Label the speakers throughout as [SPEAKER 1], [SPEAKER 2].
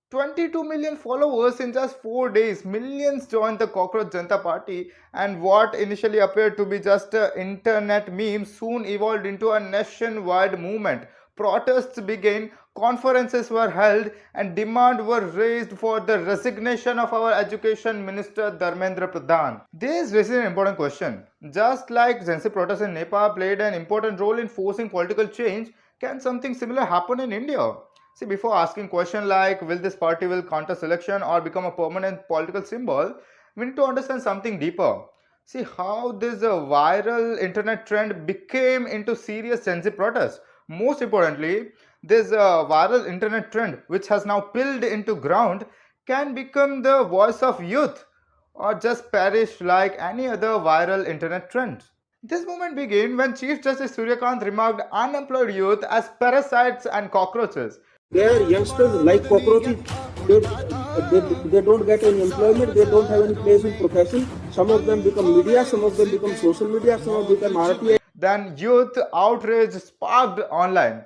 [SPEAKER 1] 22 million followers in just 4 days. Millions joined the Cockroach Janta Party, and what initially appeared to be just an internet meme soon evolved into a nationwide movement. Protests began, conferences were held, and demands were raised for the resignation of our Education Minister Dharmendra Pradhan. This raises an important question. Just like GenZ protests in Nepal played an important role in forcing political change, can something similar happen in India? See, before asking question like will this party will contest election or become a permanent political symbol, we need to understand something deeper. See how this viral internet trend became into serious Gen Z protest. Most importantly, this viral internet trend, which has now peeled into ground, can become the voice of youth or just perish like any other viral internet trend. This movement began when Chief Justice Suryakant remarked unemployed youth as parasites and cockroaches.
[SPEAKER 2] They are youngsters like cockroaches. They don't get any employment. They don't have any place in profession. Some of them become media. Some of them become social media. Some of them become RTA.
[SPEAKER 1] Then youth outrage sparked online.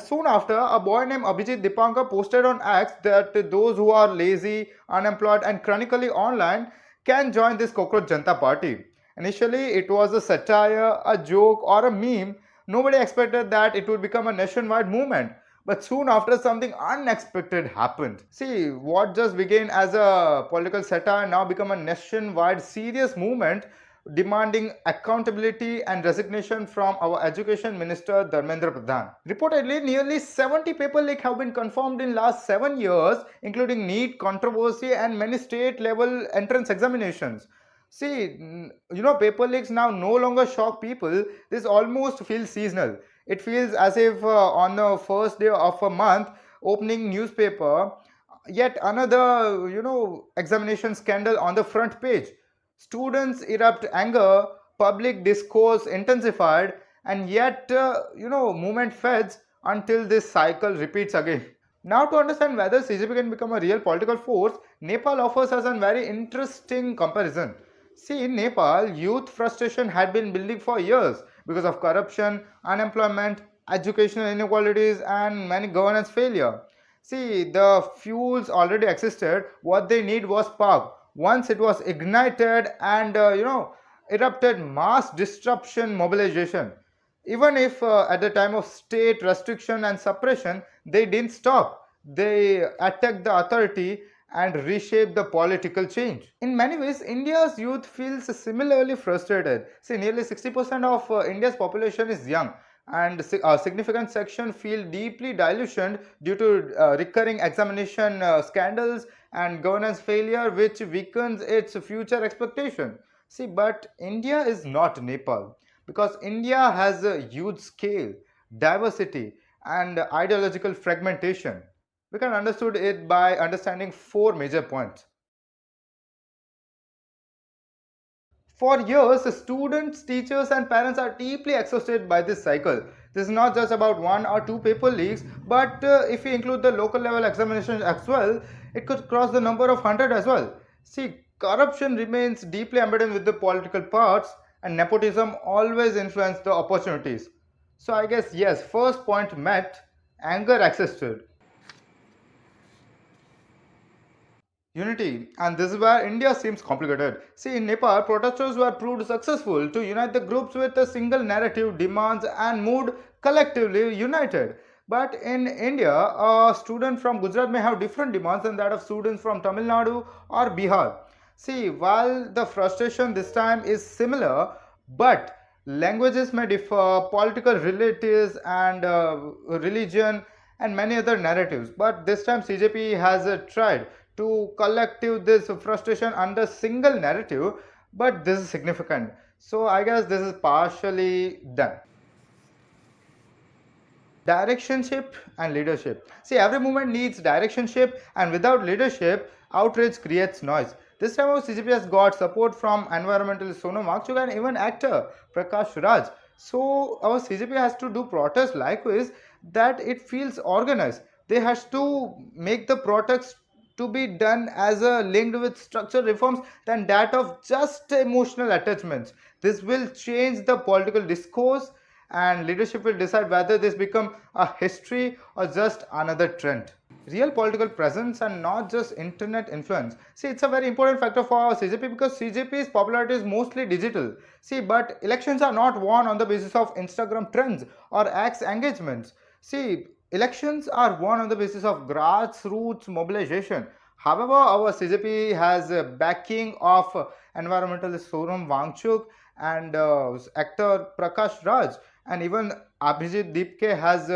[SPEAKER 1] Soon after, a boy named Abhijit Dipankar posted on X that those who are lazy, unemployed, and chronically online can join this Cockroach Janta Party. Initially, it was a satire, a joke, or a meme. Nobody expected that it would become a nationwide movement. But soon after, something unexpected happened. See, what just began as a political satire now become a nationwide serious movement demanding accountability and resignation from our Education Minister Dharmendra Pradhan. Reportedly, nearly 70 paper leaks have been confirmed in last 7 years, including NEET controversy and many state-level entrance examinations. See, paper leaks now no longer shock people. This almost feels seasonal. It feels as if on the first day of a month, opening newspaper, yet another, examination scandal on the front page. Students erupt anger, public discourse intensified, and yet, movement feds until this cycle repeats again. Now, to understand whether CGP can become a real political force, Nepal offers us a very interesting comparison. See, in Nepal, youth frustration had been building for years because of corruption, unemployment, educational inequalities, and many governance failure. See, the fuels already existed. What they need was spark. Once it was ignited and erupted mass disruption mobilization. Even if at the time of state restriction and suppression, they didn't stop. They attacked the authority and reshaped the political change. In many ways, India's youth feels similarly frustrated. See, nearly 60% of India's population is young, and a significant section feel deeply dilutioned due to recurring examination scandals and governance failure, which weakens its future expectation. See, but India is not Nepal because India has a huge scale, diversity, and ideological fragmentation. We can understood it by understanding four major points. For years, students, teachers, and parents are deeply exhausted by this cycle. This is not just about one or two paper leaks, but if we include the local level examinations as well, it could cross the number of 100 as well. See, corruption remains deeply embedded with the political parts, and nepotism always influence the opportunities. So I guess yes, first point met, anger existed. Unity, and this is where India seems complicated. See, in Nepal, protesters were proved successful to unite the groups with a single narrative, demands, and mood collectively united. But in India, a student from Gujarat may have different demands than that of students from Tamil Nadu or Bihar. See, while the frustration this time is similar, but languages may differ, political relatives and religion and many other narratives. But this time CJP has tried to collective this frustration under single narrative, but this is significant. So I guess this is partially done. Directionship and leadership. See, every movement needs directionship, and without leadership, outrage creates noise. This time our CGP has got support from environmentalist Sonam Wangchuk and even actor Prakash Raj. So our CGP has to do protest likewise that it feels organized. They has to make the protest to be done as a linked with structural reforms than that of just emotional attachments. This will change the political discourse and leadership will decide whether this become a history or just another trend. Real political presence and not just internet influence. See, it's a very important factor for our CJP because CJP's popularity is mostly digital. See, but elections are not won on the basis of Instagram trends or X engagements. See, elections are won on the basis of grassroots mobilization. However, our CJP has a backing of environmentalist Sonam Wangchuk and actor Prakash Raj, and even Abhijit Deepke has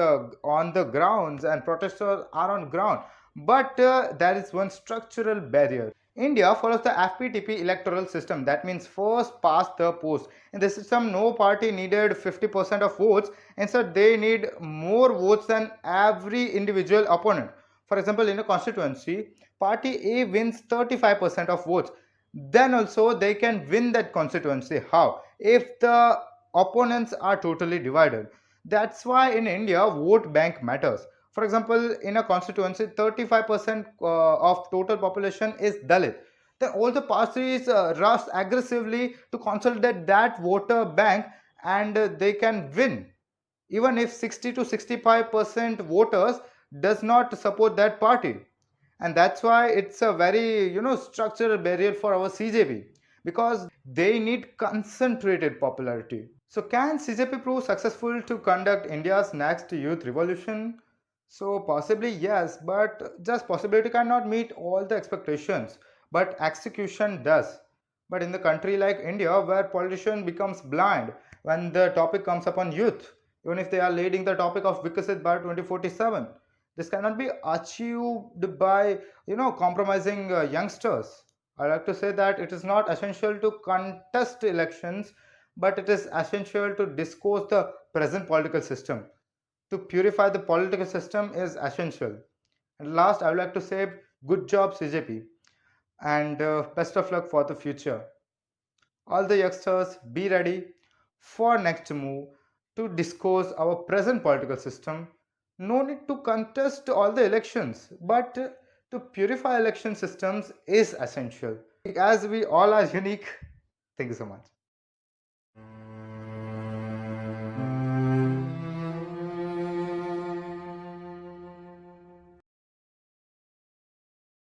[SPEAKER 1] on the grounds, and protesters are on ground. But there is one structural barrier. India follows the FPTP electoral system. That means first past the post. In this system, no party needed 50% of votes. Instead, they need more votes than every individual opponent. For example, in a constituency, party A wins 35% of votes. Then also they can win that constituency. How? If the opponents are totally divided. That's why in India, vote bank matters. For example, in a constituency, 35% of total population is Dalit. Then all the parties rush aggressively to consolidate that voter bank, and they can win even if 60 to 65% voters does not support that party. And that's why it's a very structural barrier for our CJP, because they need concentrated popularity. So can CJP prove successful to conduct India's next youth revolution? So possibly yes, but just possibility cannot meet all the expectations, but execution does. But in the country like India, where politician becomes blind when the topic comes upon youth, even if they are leading the topic of Vikasit by 2047, this cannot be achieved by compromising youngsters. I like to say that it is not essential to contest elections, but it is essential to discourse the present political system. To purify the political system is essential. And last, I would like to say good job, CJP, and best of luck for the future. All the youngsters, be ready for next move to discourse our present political system. No need to contest all the elections, but to purify election systems is essential. As we all are unique. Thank you so much.